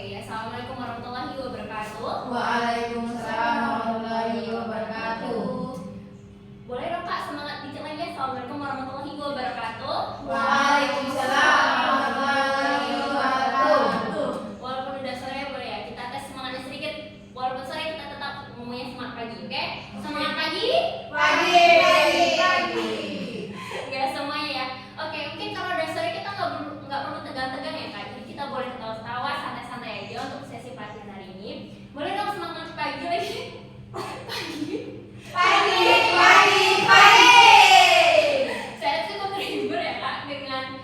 Oke, assalamualaikum warahmatullahi wabarakatuh. Waalaikumsalam warahmatullahi wabarakatuh. Boleh dong Kak semangat dikit lagi ya. Assalamualaikum warahmatullahi wabarakatuh. Waalaikumsalam warahmatullahi wabarakatuh. Walaupun udah sore boleh ya kita tes semangatnya sedikit. Walaupun sore kita tetap ngomongnya semangat pagi, oke? Semangat pagi. Pagi. Enggak semuanya ya. Oke, mungkin kalau udah sore kita nggak perlu tegang-tegang ya Kak. Jadi kita boleh ketawa-ketawa, santai-santai aja untuk sesi pelatihan hari ini. Boleh dong semangat pagi lagi. Pagi. Saya cukup terhibur ya Kak dengan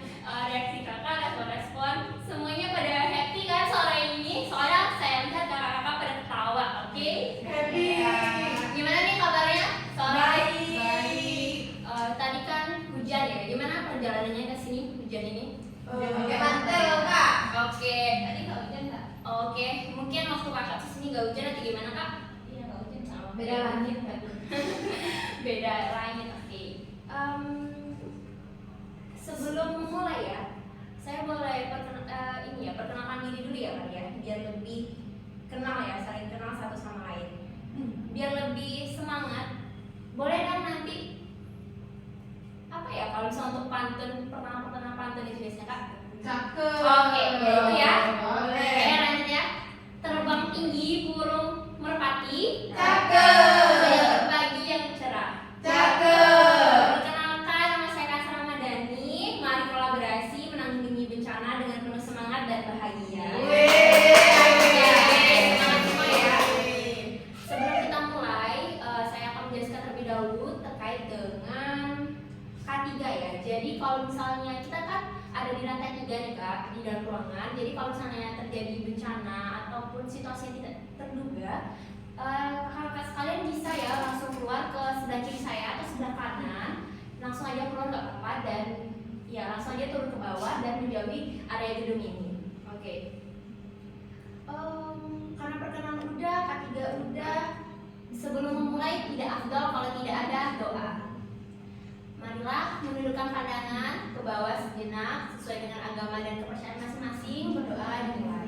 reaksi kakak atau respon. Semuanya pada happy kan sore ini? Soalnya saya lihat kakak-kakak pada ketawa, oke? Happy. Gimana nih kabarnya sore? Baik. Tadi kan hujan ya. Gimana perjalanannya ke sini hujan ini? Mantel, Kak. Oke. Tadi nggak hujan Kak? Oke. Mungkin waktu kakak kesini nggak hujan atau gimana Kak? Iya nggak hujan sama. Beda langit, Kak. Beda langit, oke. Sebelum memulai ya, saya boleh perkenalkan diri dulu ya Kak ya, biar lebih kenal ya, saling kenal satu sama lain. Biar lebih semangat. Boleh dong nanti apa ya kalau misalnya untuk pantun, pertama pantun itu biasanya Kak? Cakep. Oke, ya itu ya. Boleh. Oke, lanjut ya. Terbang tinggi burung merpati. Cakep. Saya berbagi yang cerah. Cakep. Perkenalkan, nama saya Kasra Ramadhani. Mari kolaborasi menanggulangi bencana dengan penuh semangat dan bahagia. Oke, semangat semua ya. Sebelum kita mulai, saya akan menjelaskan terlebih dahulu terkait dengan K3 ya. Jadi kalau misalnya kita kan ada di lantai 3 nih Kak, di dalam ruangan. Jadi kalau misalnya terjadi bencana ataupun situasi yang tidak terduga, kakak-kakak sekalian bisa ya langsung keluar ke sebelah kiri saya atau sebelah kanan. Langsung aja keluar nggak apa-apa dan ya langsung aja turun ke bawah dan menjauhi area gedung ini. Oke. Karena perkenalan udah, K3 udah, sebelum memulai tidak afdal kalau tidak ada doa. Marilah menundukkan pandangan ke bawah sejenak sesuai dengan agama dan kepercayaan masing-masing. Berdoa dimulai.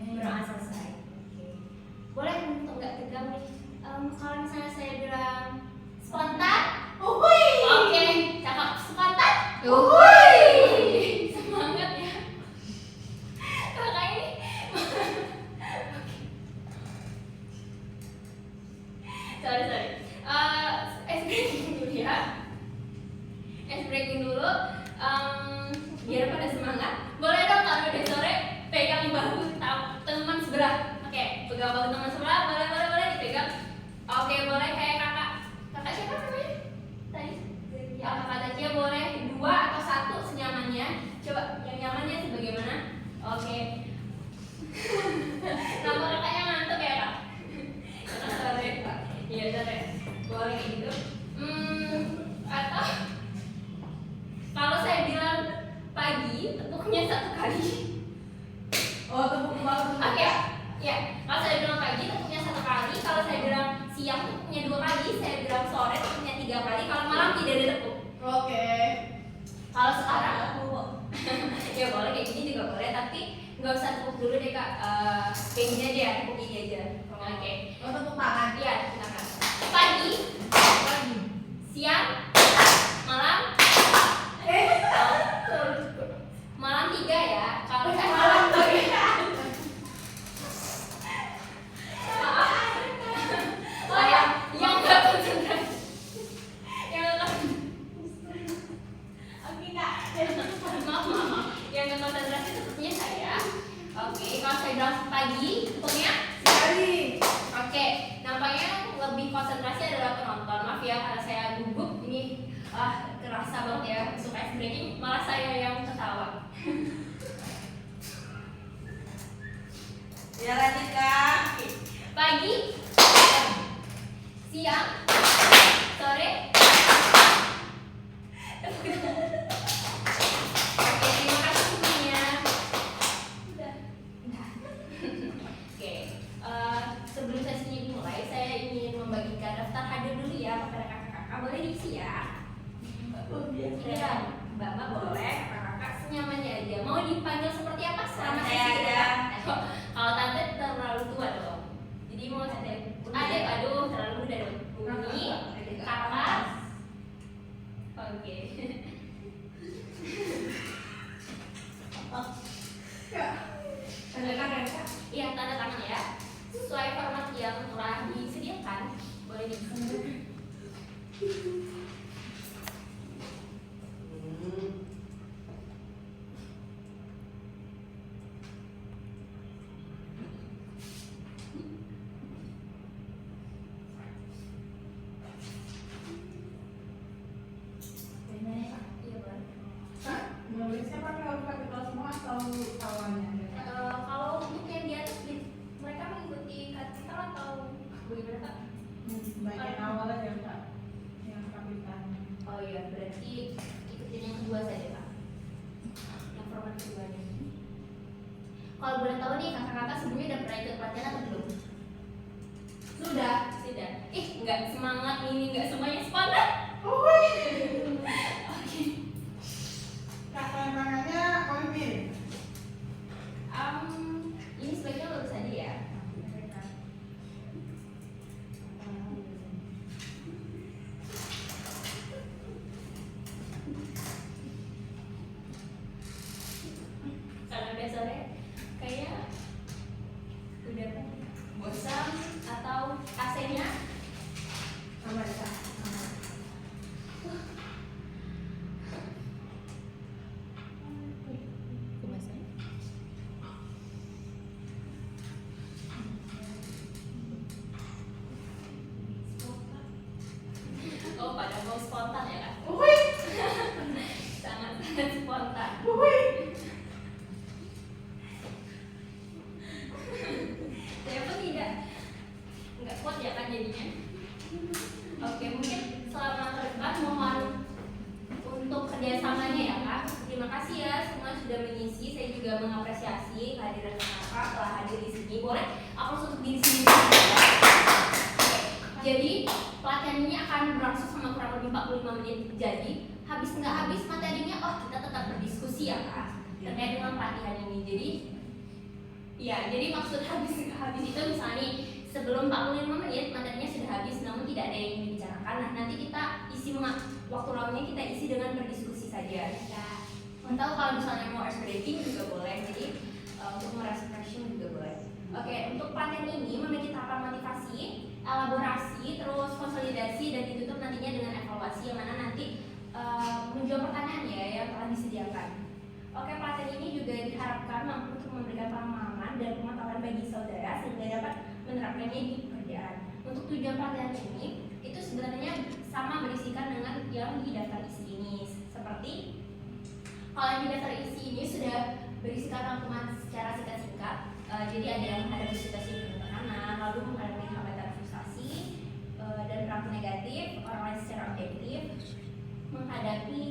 Berdoa selesai. Oke. Boleh untuk nggak tegang nih. Kalau misalnya saya bilang spontan, Uhuy. oke, cakep spontan. Uhuy. Semangat ya. Kakak ini. Sorry. Ice breaking dulu ya. Ice breaking dulu. Biar pada semangat. Boleh dong kalau udah sore pegang bahu teman sebelah. Oke, pegang bahu teman sebelah. Boleh dipegang. Oke, boleh kayak kakak. Kakak siapa namanya? Tadi. Ya, kakak Tacia boleh 2 atau 1 senyamannya. Coba yang nyamannya sebagaimana? Oke. Nama kakaknya ngantuk ya kak? Karena sore Pak. Iya sore. Boleh kayak gitu. Atau kalau saya bilang pagi, tepuknya 1 kali. Oh, tepuk banget. Oke. Ya. Kalau saya bilang pagi, tepuknya 1 kali. Kalau saya bilang siang, tepuknya 2 kali. Saya bilang sore, tepuknya 3 kali. Kalau malam tidak ada tepuk. Oke. Kalau sekarang ya boleh kayak gini juga boleh, tapi nggak usah tepuk dulu deh kak. Kayak gini aja ya, tepuk ini aja. Oke. Oh, tepuk tangan. Iya, silakan. Pagi, siang, malam, malam 3 ya. Kalau malam 3. Oh ya, yang nggak konsentrasi. Yang nggak konsentrasi. Oke kak. Maaf. Yang nggak konsentrasi tepuknya saya. Oke, kalau saya bilang pagi, tepuknya Sekali. oke, nampaknya lebih konsentrasi adalah penonton. Maaf ya karena saya gugup ini kerasa banget ya untuk ice breaking, malah saya yang ketawa. Ya lanjut, Kak. Oke. Pagi, siang, sore. Oke, terima kasih semuanya. Udah. Oke, sebelum sesinya dimulai, saya ingin membagikan daftar hadir dulu ya kepada kakak-kakak. Boleh diisi ya? Iya, Mbak boleh, kakak-kakak senyamannya aja. pengalaman pribadi. Kalau boleh tahu nih kakak-kakak sebelumnya udah pernah ikut pelatihan atau belum? Sudah. Sudah. Nggak semangat ini, nggak semuanya spontan. Oke. Kakak mananya pemimpin. Ini sebaiknya lurus aja ya. Karena udah sore, kayaknya udah bosan atau AC-nya Sama ya. oh pada mau spontan ya kan? Sangat spontan. Siapa tidak nggak kuat ya kan jadinya. Oke, mungkin selama ke depan mohon untuk kerjasamanya ya kak. Terima kasih ya semua sudah mengisi. Saya juga mengapresiasi kehadiran kakak telah hadir di sini. Boleh aku untuk diri sendiri. Oke, jadi pelatihan ini akan berlangsung selama kurang lebih 45 menit. Jadi habis nggak habis materinya, oh kita tetap berdiskusi ya kak terkait dengan pelatihan ini. Jadi maksud habis itu misalnya nih, sebelum 45 menit materinya sudah habis namun tidak ada yang dibicarakan. Nah, nanti kita isi waktu lainnya kita isi dengan berdiskusi saja. Atau kalau misalnya mau ice breaking juga boleh. Jadi untuk refreshing juga boleh. Oke, untuk pelatihan ini memiliki tahapan motivasi, elaborasi, terus konsolidasi dan ditutup nantinya dengan evaluasi yang mana nanti menjawab pertanyaan ya yang telah disediakan. Oke, pelatihan ini juga diharapkan mampu untuk memberikan pemahaman dan pengetahuan bagi saudara sehingga dapat menerapkannya di pekerjaan. Untuk tujuan pelatihan ini itu sebenarnya sama berisikan dengan yang di daftar isi ini. Seperti kalau yang di daftar isi ini sudah berisikan rangkuman secara singkat-singkat. Jadi ada yang menghadapi situasi tekanan, lalu menghadapi hambatan frustasi dan perilaku negatif, orang lain secara objektif, menghadapi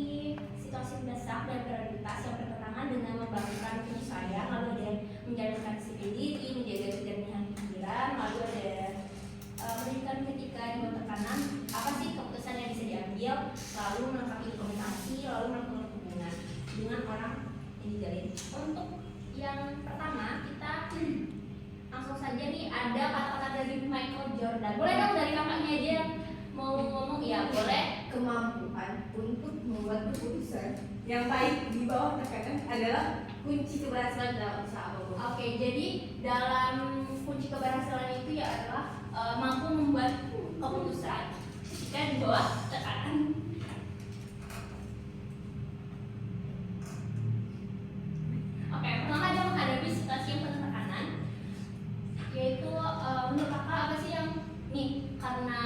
situasi mendesak dan prioritas yang bertentangan dengan membangunkan penyesuaian, lalu ada menjalankan disiplin diri, menjaga kejernihan pikiran, lalu ada menunjukkan ketika di bawah tekanan apa sih keputusan yang bisa diambil, lalu melengkapi komunikasi, lalu melakukan hubungan dengan orang yang dijalin. Untuk yang pertama kita langsung saja nih, ada kata-kata dari Michael Jordan. Boleh dong dari kakaknya aja yang mau ngomong? Ya boleh. Kemampuan untuk membuat keputusan yang baik di bawah tekanan adalah kunci keberhasilan dalam usaha apapun. Oke, jadi dalam kunci keberhasilan itu ya adalah mampu membuat keputusan ketika di bawah tekanan. Oke, pertama ada menghadapi situasi yang penuh tekanan, yaitu menurut kakak apa sih yang nih, karena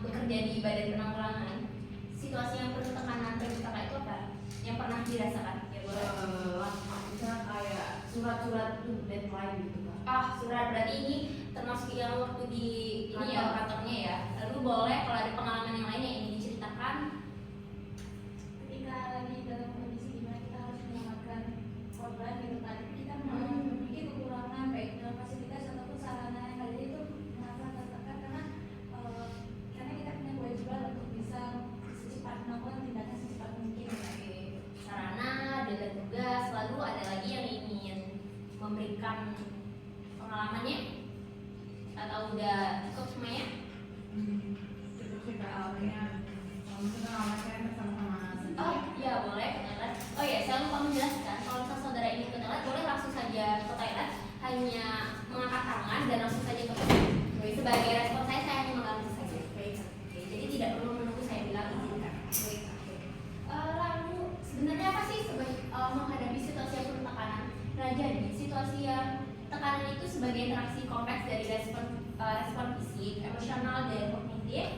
bekerja di badan penanggulangan situasi yang penuh tekanan bagi kakak itu apa yang pernah dirasakan? Ya boleh. Misalnya kayak surat-surat tuh deadline gitu kan. Surat berarti ini termasuk yang waktu di ini ya kantornya ya. Lalu boleh kalau ada pengalaman yang lain yang ingin diceritakan? Ketika lagi dalam kondisi dimana kita harus menyelamatkan korban gitu kan, kita memiliki kekurangan baik dalam fasilitas ataupun sarana yang ada, itu merasa tertekan karena kita punya kewajiban untuk bisa secepat melakukan tindakan secepat mungkin. Sarana dan tugas. Lalu ada lagi yang ingin memberikan pengalamannya atau udah cukup semuanya? Cukup sih Kak, awalnya mungkin alamatnya bersama-sama. Oh iya boleh ke toilet. Oh iya, saya lupa menjelaskan kalau misalnya saudara ingin ke toilet boleh langsung saja ke toilet, hanya mengangkat tangan dan langsung saja ke toilet. Sebagai respon saya hanya mengambil saja. Oke, jadi tidak perlu menunggu saya bilang izinkan. Lalu sebenarnya apa sih menghadapi situasi yang penuh tekanan? Nah, jadi situasi yang tekanan itu sebagai interaksi kompleks dari respon fisik, emosional, dan kognitif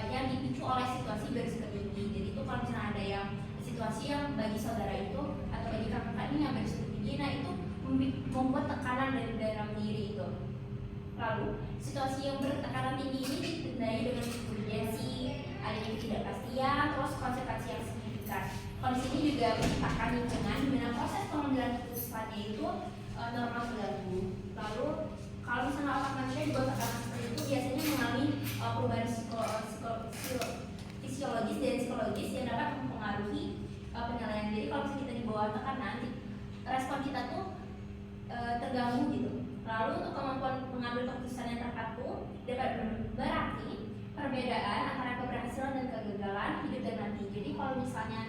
yang dipicu oleh situasi berisiko tinggi. Jadi itu kalau misalnya ada yang situasi yang bagi saudara itu atau bagi kakak ini yang berisiko tinggi, nah itu membuat tekanan dari dalam diri itu. Lalu situasi yang bertekanan tinggi ini ditandai dengan urgensi, adanya ketidakpastian, terus konsekuensi yang signifikan. Kondisi ini juga menciptakan lingkungan di mana proses pengambilan normal terganggu. Lalu kalau misalnya otak manusia di bawah tekanan seperti itu biasanya mengalami perubahan fisiologis dan psikologis yang dapat mempengaruhi penilaian. Jadi kalau misalnya kita di bawah tekanan, respon kita tuh terganggu gitu. Lalu untuk kemampuan mengambil keputusan yang terpadu dapat berarti perbedaan antara keberhasilan dan kegagalan hidup dan mati. Jadi kalau misalnya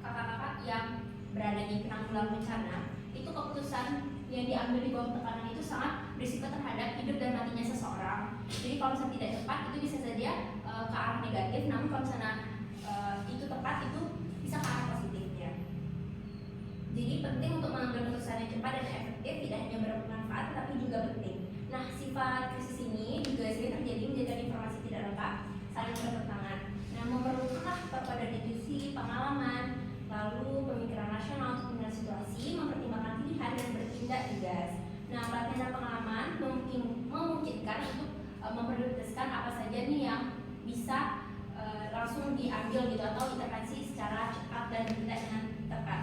kakak-kakak yang berada di penanggulangan bencana, itu keputusan yang diambil di bawah tekanan itu sangat berisiko terhadap hidup dan matinya seseorang. Jadi kalau misalnya tidak tepat itu bisa saja ke arah negatif, namun kalau misalnya itu tepat itu bisa ke arah positif ya. Jadi penting untuk mengambil keputusan yang cepat dan efektif, tidak hanya bermanfaat tapi juga penting. Nah, sifat krisis ini juga sering terjadi menjadikan informasi tidak lengkap, saling bertentangan. Nah, memerlukan perpaduan intuisi, pengalaman, lalu pemikiran rasional untuk menilai situasi, mempertimbangkan pilihan dan bertindak tegas. Nah, pelatihan dan pengalaman memungkinkan untuk memprioritaskan apa saja nih yang bisa langsung diambil gitu atau intervensi secara cepat dan bertindak dengan tepat.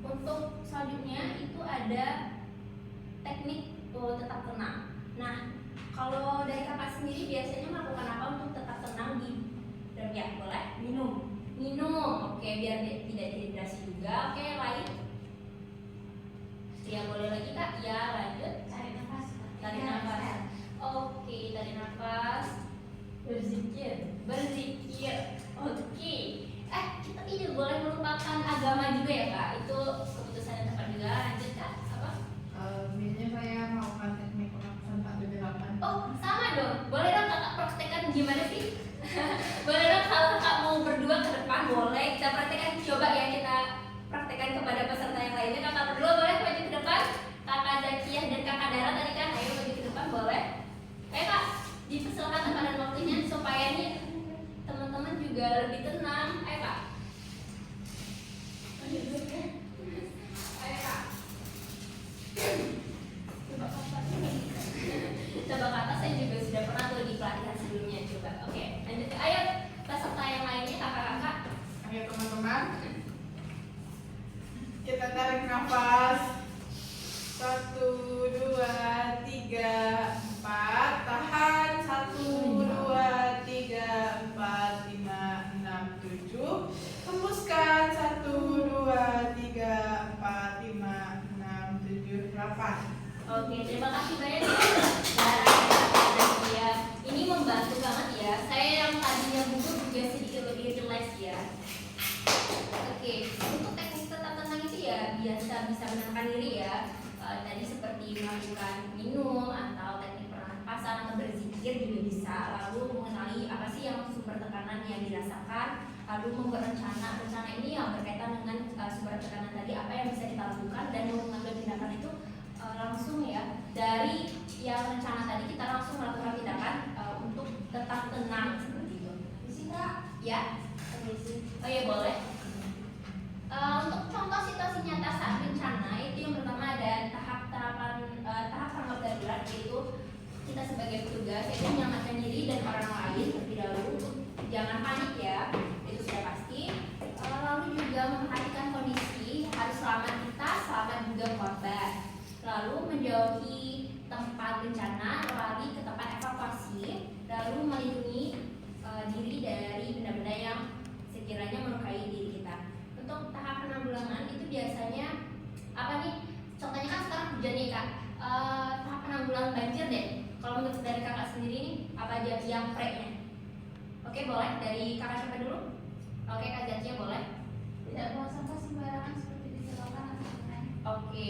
Untuk selanjutnya itu ada teknik tetap tenang. Nah, kalau dari kakak sendiri biasanya melakukan apa untuk tetap tenang di ya boleh? Minum, oke, biar tidak dehidrasi juga. Oke, lain? Ya boleh lagi kak. Ya lanjut. Tarik nafas. Tarik nafas. Oke, tarik nafas. Berzikir. Oke. Kita tidak boleh melupakan agama juga ya kak. Itu keputusan yang tepat juga. Lanjut kak. Apa? Biasanya saya melakukan teknik pernapasan 4-8. Oh, sama dong. Boleh dong kakak praktekkan gimana sih? Boleh dong kalau kakak mau berdua ke depan boleh kita praktekkan, coba ya kita praktekkan kepada peserta yang lainnya. Kakak berdua boleh maju ke depan. Kakak Zakiah dan kakak Dara tadi kan, ayo maju ke depan boleh. Ayo kak, dipersilakan tempat dan waktunya supaya nih teman-teman juga lebih tenang. Ayo kak. Ayo kak. Coba kata saya juga sudah pernah tuh di pelatihan sebelumnya. Coba, oke, lanjut. Ayo peserta yang lainnya kakak-kakak. Ayo teman-teman, kita tarik nafas 1, 2, 3, 4, tahan 1, 2, 3, 4, 5, 6, 7, hembuskan 1, 2, 3, 4, 5, 6, 7, 8. Oke, terima kasih banyak ya. Ya, ini membantu banget ya. Saya yang tadinya gugup juga sedikit lebih relax ya. Oke, untuk teknik tetap tenang itu ya biasa bisa menenangkan diri ya. Tadi seperti melakukan minum atau teknik pernapasan atau berzikir juga bisa. Lalu mengenali apa sih yang sumber tekanan yang dirasakan. Lalu membuat rencana. Rencana ini yang berkaitan dengan sumber tekanan tadi, apa yang bisa kita lakukan dan mengambil tindakan itu langsung ya. Dari yang rencana tadi kita langsung melakukan tindakan untuk tetap tenang seperti itu. Bisa nggak? Ya. Oh ya boleh. Untuk contoh situasi nyata saat bencana itu yang pertama ada tahap tanggap darurat, yaitu kita sebagai petugas yaitu menyelamatkan diri dan orang lain terlebih dahulu. Jangan panik ya, itu sudah pasti. Lalu juga memperhatikan kondisi, harus selamat kita, selamat juga korban. Lalu menjauhi tempat bencana, lari ke tempat evakuasi, lalu melindungi diri dari benda-benda yang sekiranya melukai diri kita. Untuk tahap penanggulangan itu biasanya apa nih? Contohnya kan sekarang hujan nih kak. Tahap penanggulangan banjir deh. Kalau menurut dari kakak sendiri nih apa aja yang pre-nya? Oke boleh, dari kakak siapa dulu? Oke kak Zakia boleh. Tidak buang sampah sembarangan seperti di selokan atau sungai. Oke,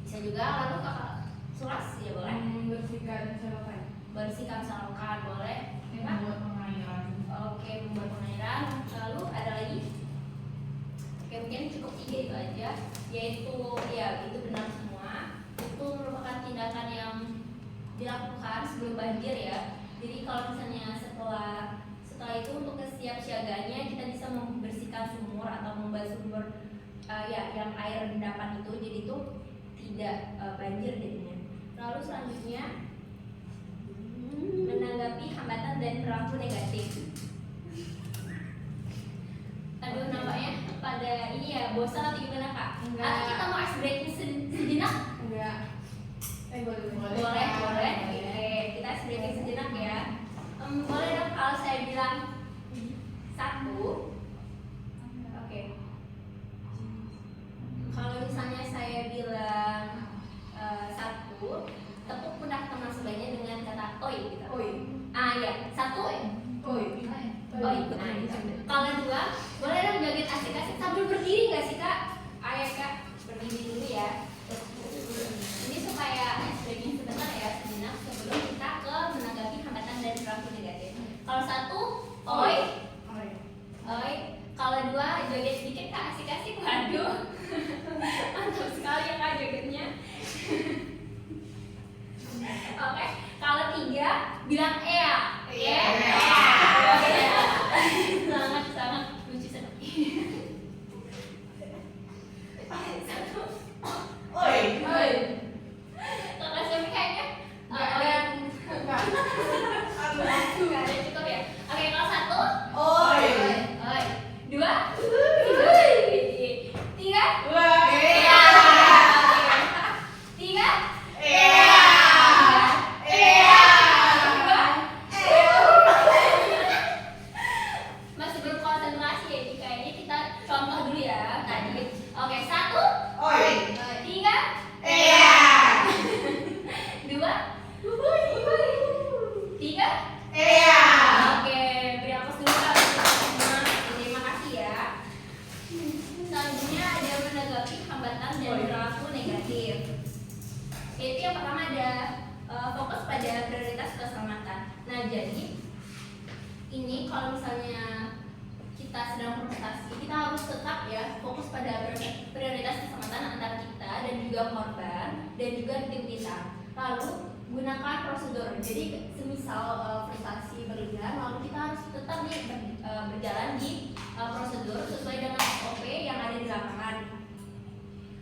bisa juga. Lalu kakak Suras ya boleh. Membersihkan selokan. Bersihkan selokan boleh. Membuat pengairan. Oke, membuat pengairan. Lalu ada lagi? Oke, mungkin cukup 3 itu aja. Yaitu ya itu benar semua. Itu merupakan tindakan yang dilakukan sebelum banjir ya. Jadi kalau misalnya setelah itu untuk kesiapsiaganya kita bisa membersihkan sumur atau membuat sumur yang air endapan itu, jadi itu tidak banjir jadinya. Lalu selanjutnya menanggapi hambatan dan perilaku negatif. Aduh nampaknya pada ini ya bosan atau gimana kak? Enggak. Atau kita mau ice breaking Nah, kalau dua, boleh dong joget asik-asik sambil berdiri nggak sih kak? Ayo kak, berdiri dulu ya. Ini supaya breaking sebentar ya, sejenak sebelum kita ke menanggapi hambatan dan perilaku negatif. Kalau satu, oi. Oi. Kalau dua, joget sedikit kak, asik-asik. Waduh, mantap sekali ya kak jogetnya. Oke, kalau tiga, bilang ea. Sangat lucu sekali. Satu, Oi. oi. Kakak Syami kayaknya nggak ada cukup ya. Oke, kalau satu, Oi. oi. Dua, oi. Tiga, Wah. ea. Tiga, masih belum konsentrasi ya, jadi kayaknya kita contoh dulu ya tadi. Oke, satu, Oi. tiga, dua, tiga. Oke, beri aplaus dulu Kak untuk semua. Terima kasih ya. Selanjutnya ada menanggapi hambatan dan perilaku negatif. Itu yang pertama ada fokus pada prioritas keselamatan. Nah, jadi ini kalau misalnya kita sedang berprestasi, kita harus tetap ya fokus pada prioritas keselamatan antara kita dan juga korban dan juga tim kita. Lalu gunakan prosedur. Jadi semisal prestasi berlebihan, lalu kita harus tetap nih berjalan di prosedur sesuai dengan SOP yang ada di lapangan.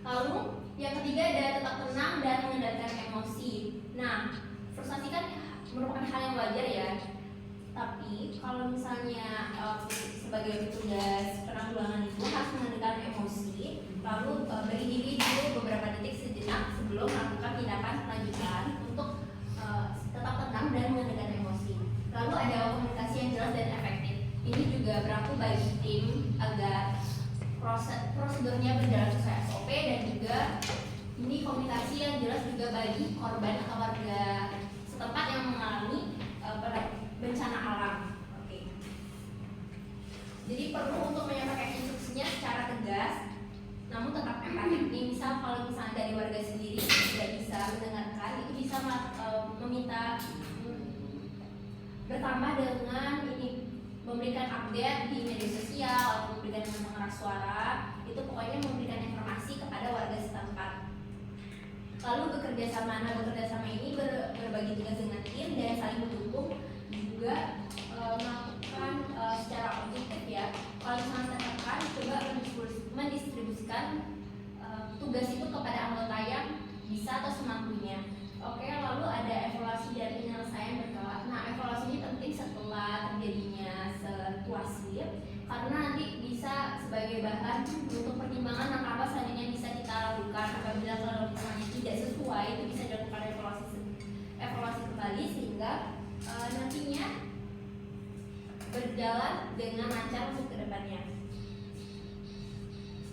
Lalu yang ketiga ada tetap tenang dan mengendalikan emosi. Nah, frustasi kan merupakan hal yang wajar ya. Tapi kalau misalnya sebagai petugas penanggulangan itu harus mengendalikan emosi, lalu beri diri dulu beberapa detik sejenak sebelum melakukan tindakan lanjutan untuk tetap tenang dan mengendalikan emosi. Lalu ada komunikasi yang jelas dan efektif. Ini juga berlaku bagi tim agar prosedurnya berjalan sesuai SOP dan juga ini komunikasi yang jelas juga bagi korban atau warga setempat yang mengalami bencana alam. Oke. Jadi perlu untuk menyampaikan instruksinya secara tegas, namun tetap empatik. Nih, misal kalau misalnya dari warga sendiri tidak bisa mendengarkan, itu bisa meminta bertambah dengan ini memberikan update di media sosial atau memberikan dengan pengeras suara. Itu pokoknya memberikan informasi kepada warga setempat. Lalu bekerja sama ini berbagi tugas dengan tim dan saling mendukung, juga melakukan secara objektif ya. Kalau misalnya tertekan, coba mendistribusikan tugas itu kepada anggota yang bisa atau semampunya. Oke, lalu ada evaluasi dan penyelesaian berkala. Nah, evaluasi ini penting setelah terjadinya situasi karena nanti bisa sebagai bahan untuk pertimbangan langkah apa selanjutnya bisa kita lakukan. Apabila kalau misalnya tidak sesuai, itu bisa dilakukan evaluasi kembali sehingga nantinya berjalan dengan lancar untuk kedepannya.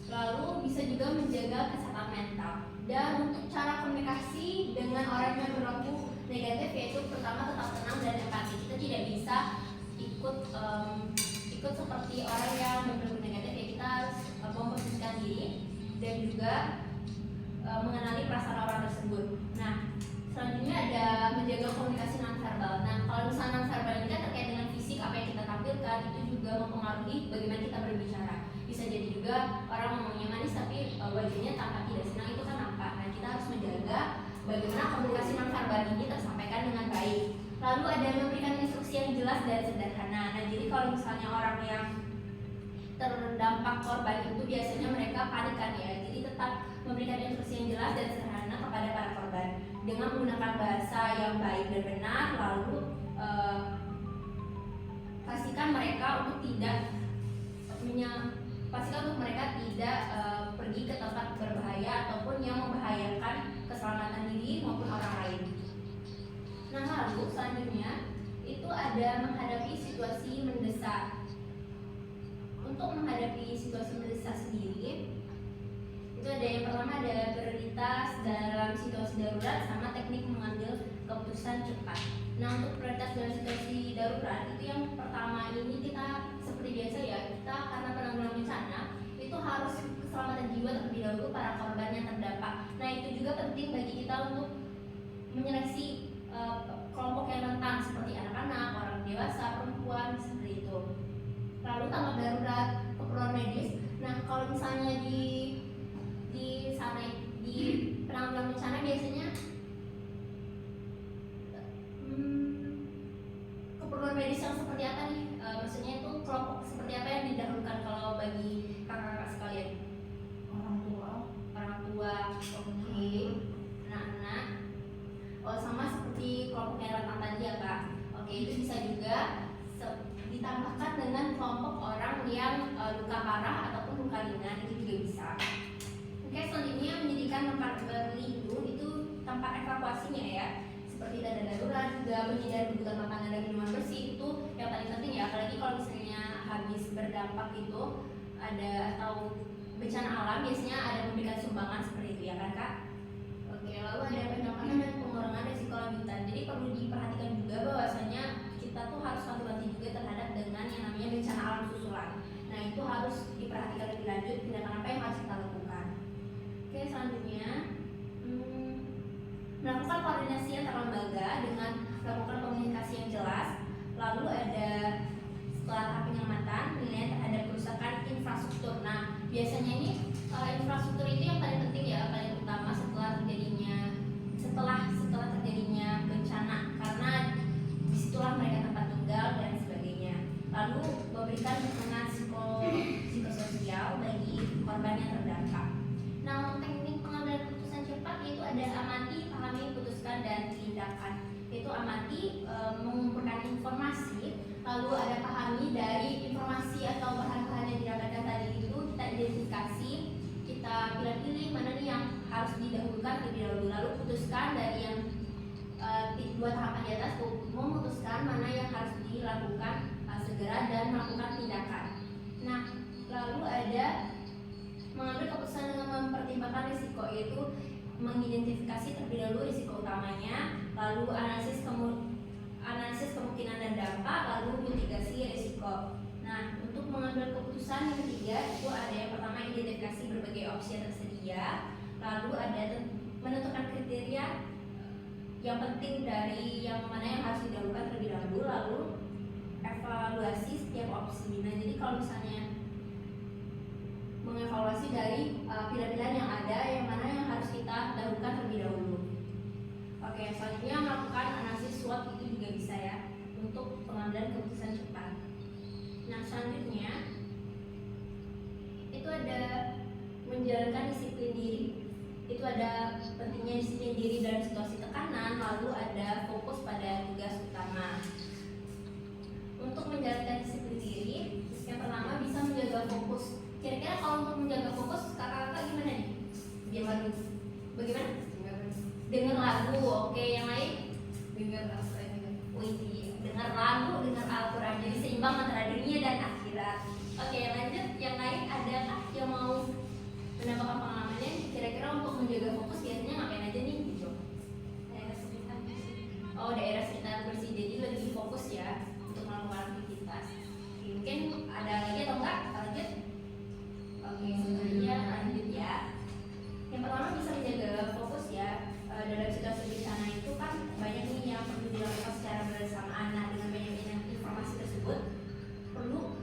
Lalu bisa juga menjaga kesehatan mental. Dan untuk cara komunikasi dengan orang yang berlaku negatif yaitu pertama tetap tenang dan empati. Kita tidak bisa ikut seperti orang yang berlaku negatif ya, kita harus memposisikan diri dan juga mengenali perasaan orang tersebut. Nah, selanjutnya ada menjaga komunikasi nonverbal. Nah, kalau misalnya nonverbal ini kan terkait dengan fisik, apa yang kita tampilkan itu juga mempengaruhi bagaimana kita berbicara. Bisa jadi juga orang ngomongnya manis tapi wajahnya tampak tidak senang, itu kan nampak. Nah, kita harus menjaga bagaimana komunikasi nonverbal ini tersampaikan dengan baik. Lalu ada memberikan instruksi yang jelas dan sederhana. Nah, jadi kalau misalnya orang yang terdampak korban itu biasanya mereka panik kan ya. Jadi tetap memberikan instruksi yang jelas dan sederhana kepada para korban dengan menggunakan bahasa yang baik dan benar. Lalu pastikan mereka untuk tidak pergi ke tempat berbahaya ataupun yang membahayakan keselamatan diri maupun orang lain. Nah, lalu selanjutnya itu ada menghadapi situasi mendesak. Untuk menghadapi situasi mendesak sendiri itu ada yang pertama ada prioritas dalam situasi darurat sama teknik mengambil keputusan cepat. Nah, untuk prioritas dalam situasi darurat itu yang pertama ini kita seperti biasa ya, kita karena penanggulangan bencana itu harus keselamatan jiwa terlebih dahulu para korban yang terdampak. Nah, itu juga penting bagi kita untuk menyeleksi kelompok yang rentan seperti anak-anak, orang dewasa, perempuan seperti itu. Lalu tanggap darurat keperluan medis. Nah, kalau misalnya di sana di penanggulangan bencana biasanya keperluan medis yang seperti apa nih? Maksudnya itu kelompok seperti apa yang didahulukan kalau bagi kakak-kakak sekalian? Orang tua, oke. Anak-anak. Oh, sama seperti kelompok yang rentan tadi ya kak. Oke, itu bisa juga ditambahkan dengan kelompok orang yang luka parah ataupun luka ringan, itu juga bisa. Oke, selanjutnya menjadikan tempat berlindung itu tempat evakuasinya ya, seperti dana darurat, juga menyediakan kebutuhan makanan dan minuman bersih, itu yang paling penting ya, apalagi kalau misalnya habis berdampak itu ada atau bencana alam biasanya ada memberikan sumbangan seperti itu ya kan kak. Oke, lalu ada penangkapan dan pengurangan risiko lanjutan. Jadi perlu diperhatikan juga bahwasanya kita tuh harus hati-hati juga terhadap dengan yang namanya bencana alam susulan. Nah, itu harus diperhatikan lebih lanjut tindakan apa yang harus kita lakukan. Oke, selanjutnya melakukan koordinasi antar lembaga dengan melakukan komunikasi yang jelas. Lalu ada setelah tahap penyelamatan penilaian terhadap kerusakan infrastruktur. Nah, biasanya ini infrastruktur itu yang paling penting ya, paling utama setelah terjadinya bencana, karena disitulah mereka tempat tinggal dan sebagainya. Lalu memberikan dukungan psikososial bagi korban yang terdampak. Nah, untuk teknik pengambilan keputusan cepat itu ada amati, pahami, putuskan, dan tindakan. Itu amati, mengumpulkan informasi, lalu ada pahami dari informasi atau bahan-bahan yang didapatkan tadi itu kita identifikasi, kita pilih-pilih mana nih yang harus didahulukan terlebih dahulu, lalu putuskan dari yang dua tahapan di atas, memutuskan mana yang harus dilakukan segera dan melakukan tindakan. Nah, lalu ada mengambil keputusan dengan mempertimbangkan risiko, yaitu mengidentifikasi terlebih dahulu risiko utamanya, lalu analisis kemungkinan dan dampak, lalu mitigasi risiko. Nah, untuk mengambil keputusan yang ketiga itu ada yang pertama identifikasi berbagai opsi yang tersedia, lalu ada menentukan kriteria yang penting dari yang mana yang harus didahulukan terlebih dahulu, lalu evaluasi setiap opsi. Nah, jadi kalau misalnya mengevaluasi dari pilihan-pilihan yang ada, yang mana yang harus kita dahulukan terlebih dahulu. Oke, selanjutnya melakukan analisis SWOT itu juga bisa ya untuk pengambilan keputusan cepat. Nah, selanjutnya itu ada menjalankan disiplin diri. Itu ada pentingnya disiplin diri dalam situasi tekanan, lalu ada fokus pada tugas utama. Untuk menjalankan disiplin diri, yang pertama bisa menjaga fokus. Kira-kira kalau untuk menjaga fokus, kakak-kakak gimana nih? Gimana? Bagaimana? Dengar lagu, oke. Yang lain? Dengar Al-Quran. Wih, dengar lagu, dengar Al-Quran. Jadi seimbang antara dunia dan akhirat. Oke, lanjut. Yang lain adakah yang mau menambahkan pengalamannya? Kira-kira untuk menjaga fokus biasanya ngapain aja nih? Gitu. Oh, daerah sekitar bersih, jadi lebih fokus ya untuk melakukan aktivitas. Mungkin ada lagi atau enggak? Kita lanjut. Oke, sebenarnya lanjut ya. Yang pertama bisa menjaga fokus ya. Dalam situasi bencana itu kan banyak nih yang perlu dilakukan secara bersamaan. Nah, dengan banyaknya informasi tersebut perlu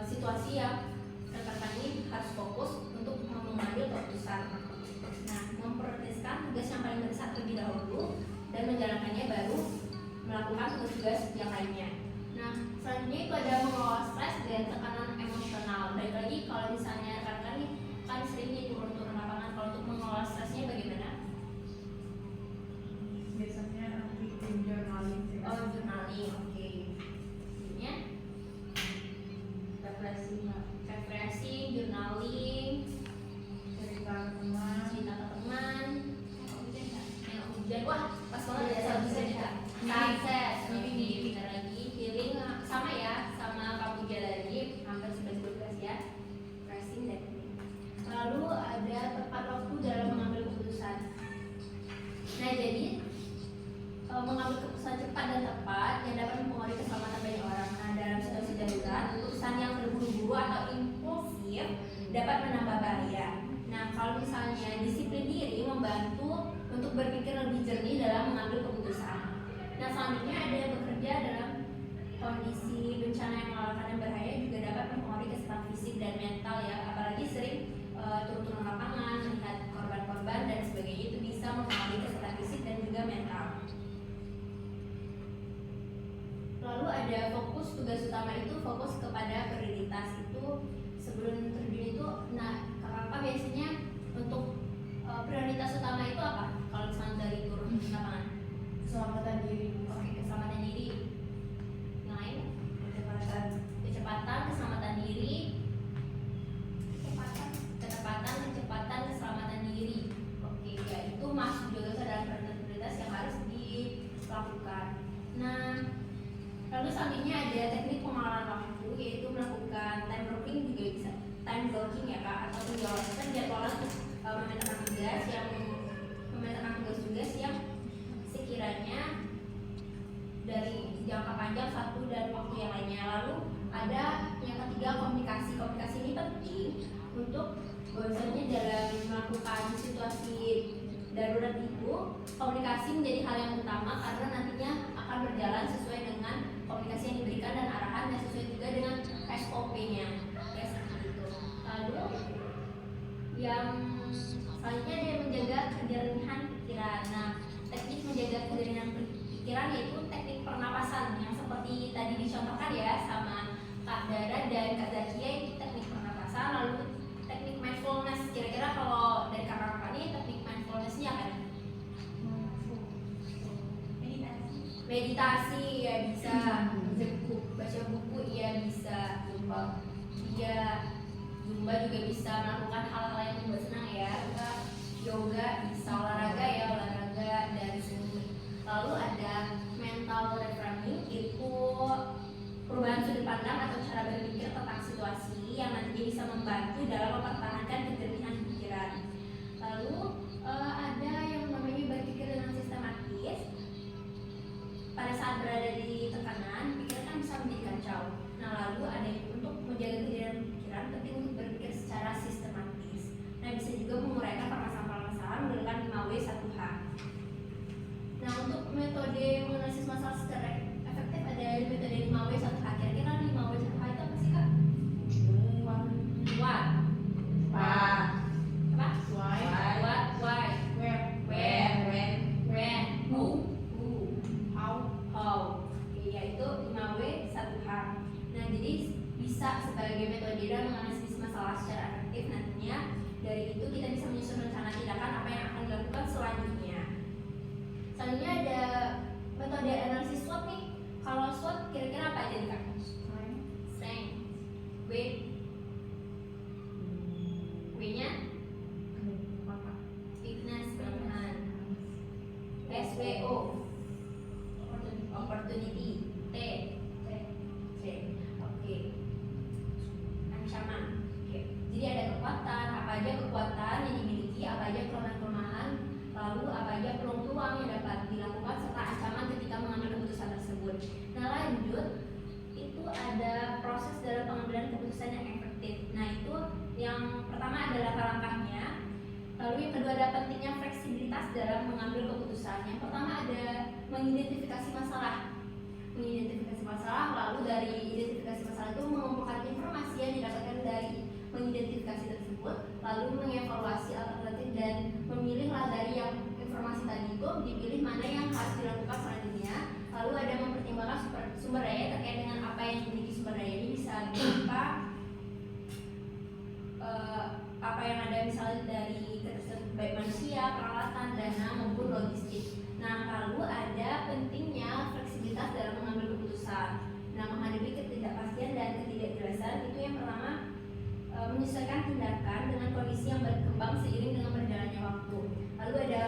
situasi yang rekan-rekan ini harus fokus untuk mengambil keputusan. Nah, memprioritaskan tugas yang paling besar terlebih dahulu dan menjalankannya baru melakukan tugas yang lainnya. Nah, selanjutnya itu ada mengelola stres dan tekanan emosional. Baik lagi kalau misalnya rekan-rekan nih kan sering nih turun-turun lapangan, kalau untuk mengelola stresnya bagaimana? Biasanya bikin journaling sih. Oh, journaling, oke. Selanjutnya refreshing, journaling, Cerita ke teman. cerita ke teman, yang hujan, wah pas banget ya sama hujan juga. Sunset, oke, bentar lagi, healing sama ya, sama kamu tadi hampir 11-12 ya. Refreshing misalnya disiplin diri membantu untuk berpikir lebih jernih dalam mengambil keputusan. Nah, selanjutnya ada yang bekerja dalam kondisi bencana yang melelahkan dan berbahaya juga dapat mempengaruhi kesehatan fisik dan mental ya, apalagi sering turun-turun lapangan, melihat korban-korban dan sebagainya, itu bisa mempengaruhi kesehatan fisik dan juga mental. Lalu ada fokus, tugas utama itu fokus kepada prioritas. Itu sebelum terjun itu, nah kakak biasanya untuk prioritas utama itu apa? Kalau misalnya dari turun lapangan? Keselamatan diri. Oke, keselamatan diri. Yang lain? Kecepatan, keselamatan diri, kecepatan, keselamatan diri. Oke, ya itu masuk juga ke dalam prioritas yang harus dilakukan. Nah, lalu selanjutnya ada teknik pengolahan waktu, yaitu melakukan time blocking juga bisa. Time blocking ya kak, atau menjalankan jadwalan untuk memetakan tugas yang sekiranya dari jangka panjang satu dan waktu yang lainnya. Lalu ada yang ketiga, komunikasi. Komunikasi ini penting untuk misalnya dalam melakukan situasi darurat itu, komunikasi menjadi hal yang utama karena nantinya akan berjalan sesuai dengan komunikasi yang diberikan dan arahan dan sesuai juga dengan SOP-nya. Ya, seperti itu. Lalu yang selanjutnya ada yang menjaga kejernihan pikiran. Nah, teknik menjaga kejernihan pikiran yaitu teknik pernapasan yang seperti tadi dicontohkan ya sama Kak Dara dan Kak Zakia, itu teknik pernapasan. Lalu teknik mindfulness, kira-kira kalau dari kakak-kakak ini teknik mindfulness-nya apa nih? Meditasi ya bisa, baca buku ya bisa, Zumba juga bisa, melakukan hal-hal yang membuat senang ya, yoga bisa, olahraga dan seni. Lalu ada mental reframing, itu perubahan sudut pandang atau cara berpikir tentang situasi yang nantinya bisa membantu dalam mempertahankan kejernihan pikiran. Lalu ada yang namanya berpikir dengan sistematis. Pada saat berada di tekanan, pikiran kan bisa menjadi kacau. Nah, lalu ada yang untuk menjaga kejernihan pikiran penting untuk berpikir secara sistematis. Nah, bisa juga menguraikan permasalahan-permasalahan menggunakan 5W1H. Nah, untuk metode menganalisis masalah secara efektif ada metode 5W1H. Kira-kira 5W1H itu apa sih kak? What? Apa? What? Why? Where? When? Who? How? Iya, itu 5W1H. Nah, jadi bisa sebagai metode dalam menganalisis masalah secara efektif. Nantinya dari itu kita bisa menyusun rencana tindakan apa yang akan dilakukan selanjutnya. Selanjutnya ada metode analisis SWOT nih. Kalau SWOT kira-kira apa aja nih kak? Strength, W-nya weakness, kelemahan. SWO, opportunity. T, oke. Ancaman. Oke. Jadi ada kekuatan, apa aja kekuatan yang dimiliki, apa aja kelemahan-kelemahan, lalu apa aja peluang-peluang yang dapat dilakukan serta ancaman ketika mengambil keputusan tersebut. Nah, lanjut itu ada proses dalam pengambilan keputusan yang efektif. Nah, itu yang pertama ada langkah-langkahnya. Lalu yang kedua ada pentingnya fleksibilitas dalam mengambil keputusan. Yang pertama ada mengidentifikasi masalah. Lalu dari identifikasi masalah itu mengumpulkan informasi yang didapatkan dari mengidentifikasi tersebut, lalu mengevaluasi alternatif dan memilihlah dari yang informasi tadi itu dipilih mana yang harus dilakukan selanjutnya. Lalu ada mempertimbangkan sumber daya terkait dengan apa yang dimiliki sumber daya ini, bisa berupa apa yang ada misalnya dari baik manusia, peralatan, dana maupun logistik. Nah, lalu ada pentingnya fleksibilitas dalam mengambil keputusan. Nah, menghadapi ketidakpastian dan ketidakjelasan itu yang pertama menyesuaikan tindakan dengan kondisi yang berkembang seiring dengan berjalannya waktu. Lalu ada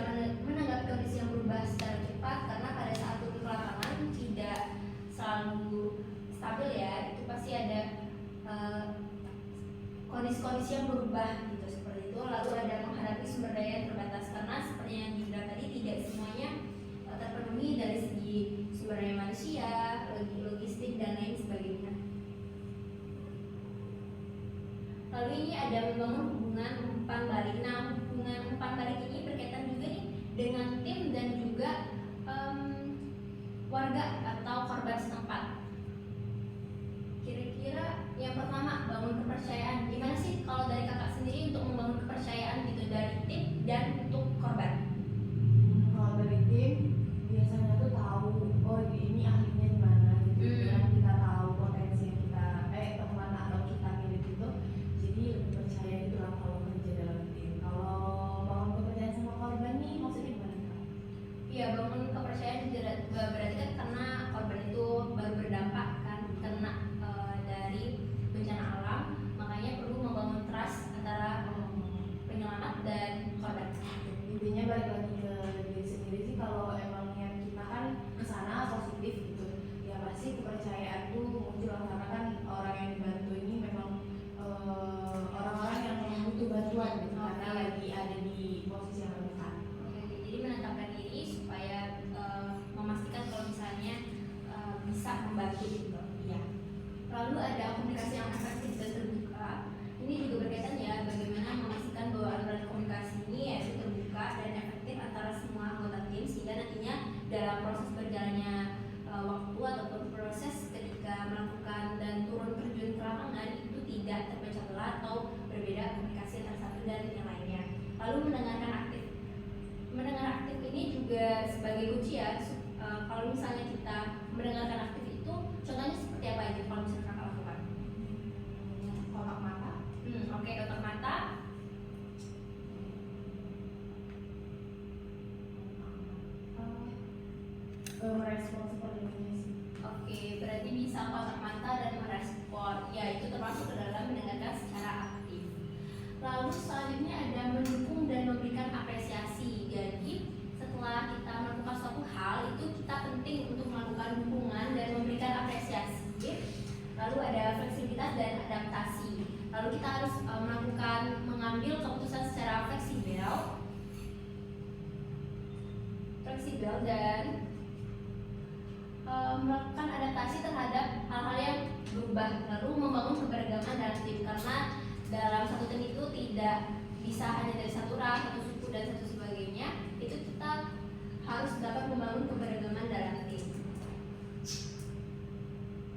menanggapi kondisi yang berubah secara cepat karena pada saat turun ke lapangan tidak selalu stabil ya, itu pasti ada kondisi-kondisi yang berubah gitu, seperti itu. Lalu ada menghadapi sumber daya yang terbatas karena seperti yang dibilang tadi tidak semuanya terpenuhi dari segi sumber daya manusia, logistik dan lain sebagainya. Lalu ini ada membangun hubungan umpan balik. Nah, hubungan dengan tim dan juga warga atau korban setempat. Kira-kira yang pertama, bangun kepercayaan. Gimana sih kalau dari kakak sendiri untuk membangun kepercayaan gitu dari tim dan untuk korban? Kalau dari tim biasanya tuh tahu oh ini ahlinya di mana gitu kan, kita tahu potensi yang kita kemana atau kita milih itu, jadi lebih percaya gitu lah kalau kerja dalam tim. Kalau bangun kepercayaan sama korban nih maksudnya gimana Kak? Iya, bangun kepercayaan berarti kan karena korban itu baru berdampak kan kena dari bencana alam, makanya perlu membangun trust antara penyelamat dan korban. Intinya balik lagi ke diri sendiri sih, kalau emang niat kita kan kesana positif gitu ya pasti kepercayaan tuh muncul lah, karena kan orang yang dibantu ini memang orang-orang yang butuh bantuan gitu, karena lagi ada di posisi yang rentan. Oke, jadi menetapkan diri supaya memastikan kalau misalnya bisa membantu gitu. Iya. Lalu ada komunikasi yang efektif dan terbuka. Ini juga berkaitan ya bagaimana memastikan bahwa aliran komunikasi ini yaitu terbuka dan efektif antara semua anggota tim, sehingga nantinya dalam proses berjalannya waktu ataupun proses ketika melakukan dan turun terjun ke lapangan itu tidak terpecah belah atau berbeda komunikasi antara satu dan yang lainnya. Lalu mendengarkan aktif. Mendengar aktif ini juga sebagai kunci ya. Kalau misalnya kita mendengarkan aktif itu contohnya seperti apa aja kalau misalnya kakak lakukan? Kontak mata. Oke, kontak mata. Merespon seperti ini sih. Oke, berarti bisa kontak mata dan merespon. Ya, itu termasuk ke dalam mendengarkan secara aktif. Lalu selanjutnya ada mendukung dan memberikan apresiasi. Jadi setelah kita melakukan suatu hal itu kita penting untuk melakukan dukungan dan memberikan apresiasi. Lalu ada fleksibilitas dan adaptasi. Lalu kita harus mengambil keputusan secara fleksibel dan melakukan adaptasi terhadap hal-hal yang berubah. Lalu membangun keberagaman dalam tim, karena dalam satu tim itu tidak bisa hanya dari satu ras, satu suku dan satu sebagainya. Itu kita harus dapat membangun keberagaman dalam tim.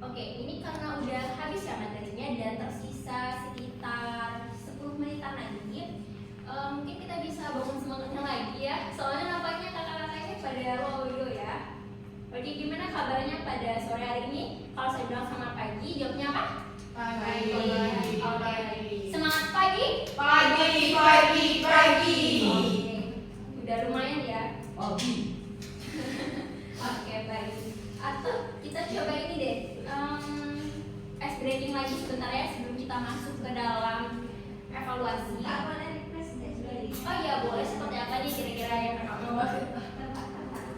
Oke, ini karena udah habis ya materinya dan tersisa sekitar 10 menitan lagi. Mungkin kita bisa bangun semangatnya lagi ya. Soalnya nampaknya kakak-kakaknya pada loyo ya. Oke, gimana kabarnya pada sore hari ini? Kalau saya bilang selamat pagi, jawabnya apa? Pagi. Oke. Semangat pagi? Pagi. Oke. Udah lumayan ya. Pagi. Oke, baik. Atau kita coba ini deh, ice breaking lagi sebentar ya sebelum kita masuk ke dalam evaluasi. Oh iya, boleh. Seperti apa nih kira-kira yang kakak mau?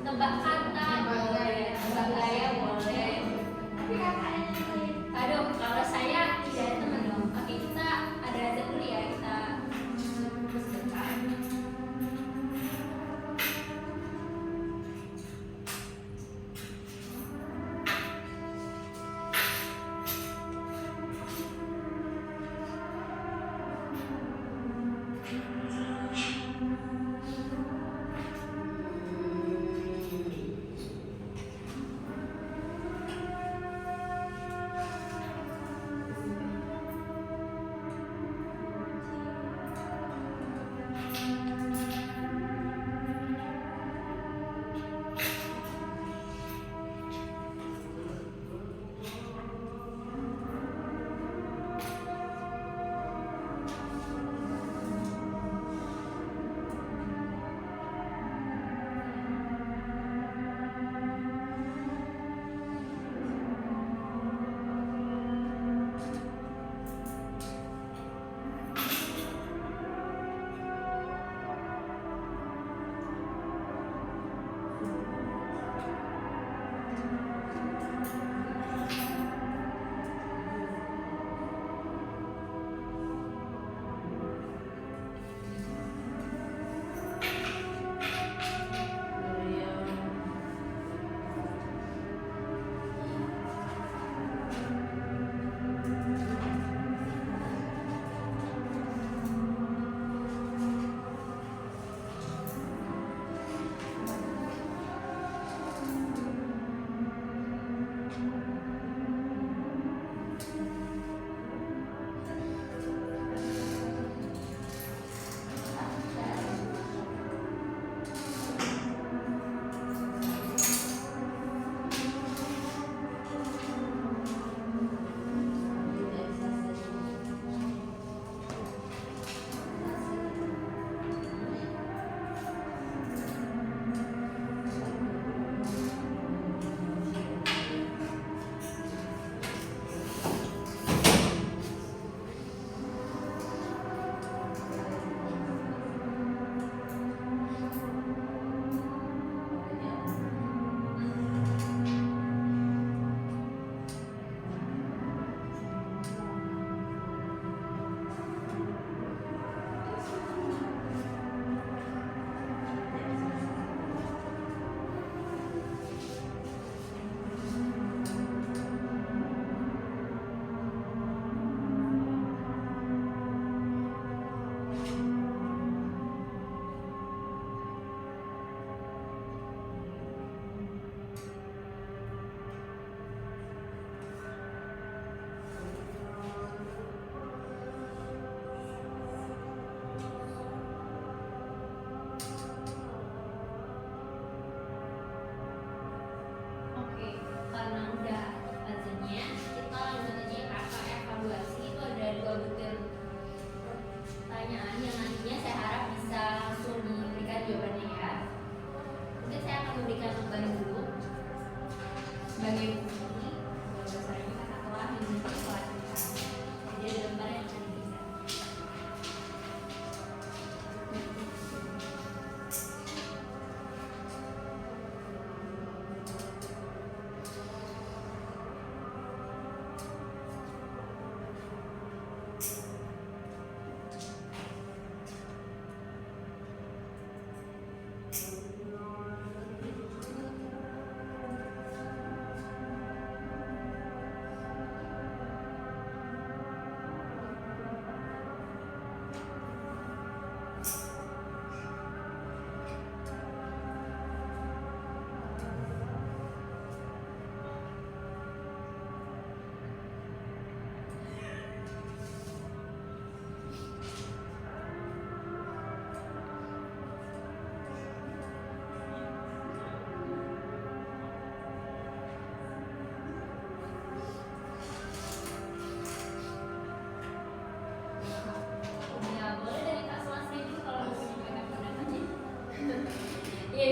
Tebak kata boleh, tebak gaya boleh. Aduh, kalau saya tidak ada teman dong. Oke, kita ada dulu ya, kita sebentar.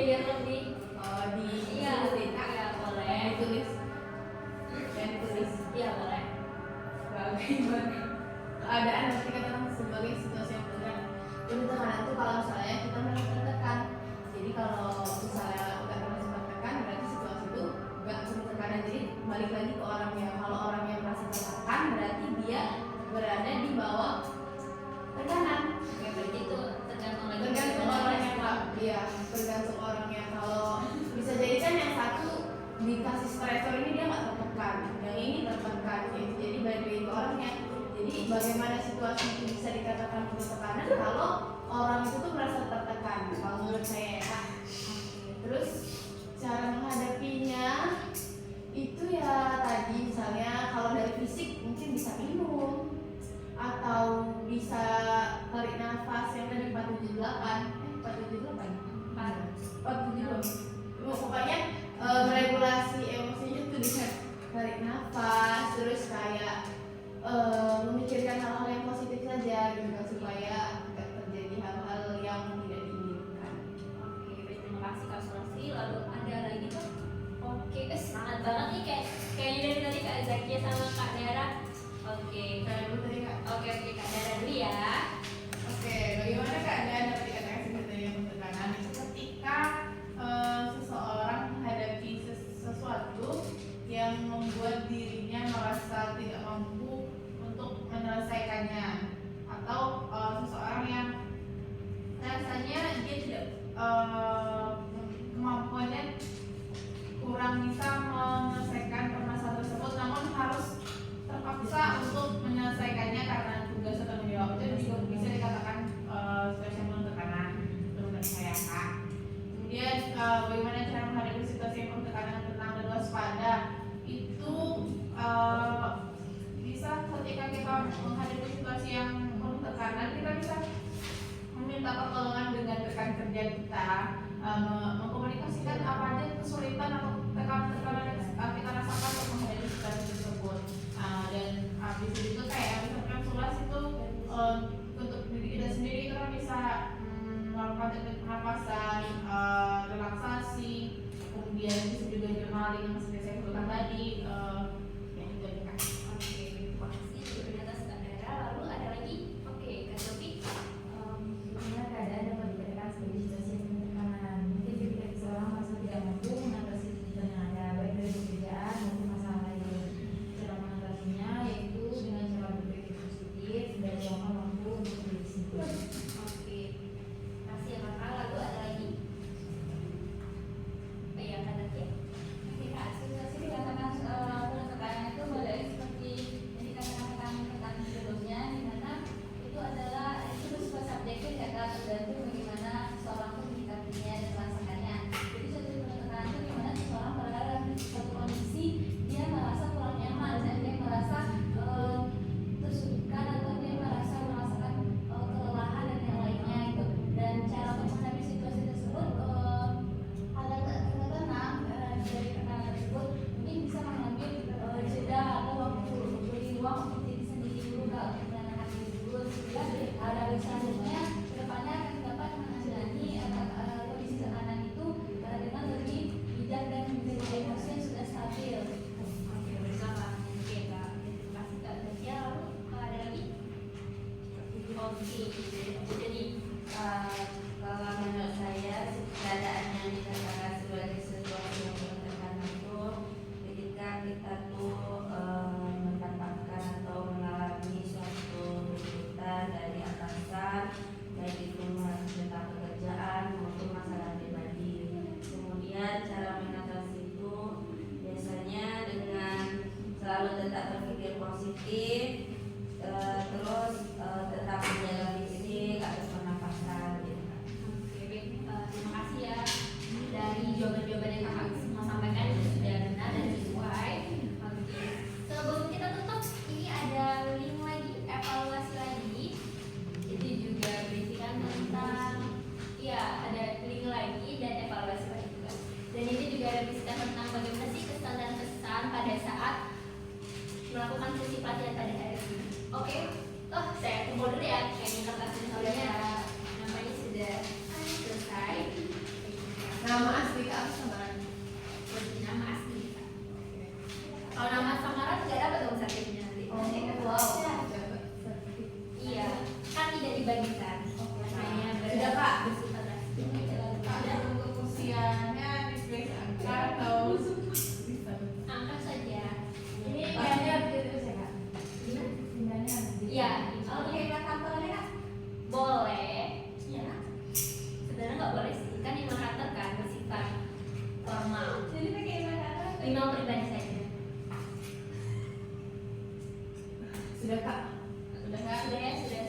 biar lebih di iya ditulis, iya boleh. ditulis, dan ditulis. Iya boleh. Bagaimana keadaan nanti katakan sebagai situasi yang berat. Jadi tekanan itu kalau misalnya kita merasa tertekan. Jadi kalau misalnya udah merasa tertekan, berarti situasi itu nggak penuh tekanan. Jadi balik lagi ke orangnya. Kalau orang yang merasa tertekan, berarti dia berada di bawah tekanan. Oke, berarti itu tergantung lagi. Tergantung orangnya Pak. Iya, tergantung orangnya. Kalau bisa jadi kan yang satu dikasih stresor ini dia nggak tertekan, yang ini tertekan. Jadi balik lagi ke orangnya. Jadi bagaimana situasi itu bisa dikatakan penuh tekanan kalau orang itu tuh merasa tertekan. Kalau menurut saya ya. Terus cara menghadapinya itu ya tadi misalnya kalau dari fisik mungkin bisa minum atau bisa tarik nafas yang tadi 478 pokoknya meregulasi emosinya tuh dengan tarik nafas, terus kayak memikirkan hal-hal yang positif saja gitu kan, supaya tidak terjadi hal-hal yang tidak diinginkan. Oke, baik, terima kasih Kak Sulastri. Lalu ada lagi tuh? Oke, semangat banget nih kayaknya dari tadi Kak Zakia sama Kak Dara. Oke, Saya dulu tadi Kak. oke Kak Dara dulu ya. Oke, bagaimana keadaan dapat dikatakan seperti yang tekanan itu ketika seseorang menghadapi sesuatu yang membuat dirinya merasa tidak mampu untuk menyelesaikannya, atau seseorang yang rasanya dia tidak kemampuannya kurang bisa menyelesaikan permasalahan tersebut, namun harus terpaksa untuk menyelesaikannya karena tugas atau tanggung jawab, itu juga bisa dikatakan situasi yang penuh tekanan menurut saya Kak. Kemudian bagaimana cara menghadapi situasi yang penuh tekanan, tenang dan waspada itu bisa ketika kita menghadapi situasi yang penuh tekanan, kita bisa meminta pertolongan dengan rekan kerja kita, mengkomunikasikan apa aja kesulitan atau tekanan yang kita rasakan untuk menghadapi situasi tersebut. Dan bisa juga kayak misalkan Sulas itu untuk diri kita sendiri itu kan bisa melakukan teknik pernapasan, relaksasi, kemudian bisa juga journaling yang seperti saya sebutkan tadi, yang juga dikasih. Oke, terima kasih sudah atas Kak Dara. Lalu ada lagi? Oke, Kak Sofi. Bagaimana keadaan dapat dikatakan sebagai situasi yang penuh tekanan? Mungkin ketika seseorang merasa tidak mampu mengatasi tuntutan yang ada, baik dari pekerjaan maupun masalah lain. Cara mengatasinya yaitu dengan cara berpikir positif dan yang mampu untuk diri sendiri. Oke, kasih ya Kakak. Lalu ada lagi? Oh iya, Kak Zakia. Ketika situasi dikatakan penuh tekanan itu balik seperti yang dikatakan rekan sebelumnya, di mana itu adalah itu bersifat subjektif ya Kak, tergantung bagaimana seseorang itu menyikapinya dan merasakannya. Jadi suatu penuh tekanan itu dimana seseorang berada dalam suatu kondisi dia merasa kurang nyaman dan dia merasa tersudutkan atau dia merasa merasakan kelelahan dan yang lainnya itu. Dan cara menghadapi situasi tersebut agar tetap tenang dari tekanan tersebut mungkin bisa mengambil jeda atau waktu beri ruang untuk diri sendiri dulu Kak, untuk menenangkan diri dulu sehingga dari selanjutnya kedepannya akan dapat menangani kondisi tekanan itu dengan lebih bijak dan menjadi emosi yang sudah stabil. Oke, bersama. Oke, Kak. Terima kasih Kak Zakia. Lalu ada lagi? Oke, jadi kalau menurut saya keadaan yang dikatakan sebagai situasi yang penuh tekanan itu ketika kita tuh mendapatkan atau mengalami suatu tuntutan dari atasan, baik itu tentang pekerjaan maupun masalah pribadi. Kemudian cara mengatasi itu biasanya dengan selalu tetap berpikir positif, terus tetap menjaga fisik atau pernapasan gitu. Oke, baik. Terima kasih ya dari jawaban-jawaban yang kakak semua sampaikan itu sudah benar dan sesuai. Oke, sebelum kita tutup ini ada link lagi, evaluasi lagi. Itu juga berisikan tentang ya ada link lagi dan evaluasi lagi juga. Dan ini juga ada berisikan tentang bagaimana sih kesan dan kesan pada saat melakukan sesi pelatihan pada hari ini. Oke, saya kumpul dulu ya, kayaknya kertas dan soalnya namanya sudah selesai. Nama samaran. Lebih nama asli Kak. Kalau nama samaran nggak dapat dong sertifikatnya nanti. Wow. Dapat sertifikat. Iya, kan tidak dibagikan. Makanya Sudah, Kak. bersifat asli. Ada untuk usianya ditulis angka atau Angka saja. Ini kayaknya harus ditulis ya kak. Gimana? Pindahnya harus ditulis. Iya. Oke, Kak, kantornya Kak. Boleh. Ya. Sebenarnya nggak boleh sih, kan email kantor kan bersifat formal. Jadi pakai email kantor. Email pribadi saja. sudah Kak? Sudah ya, sudah.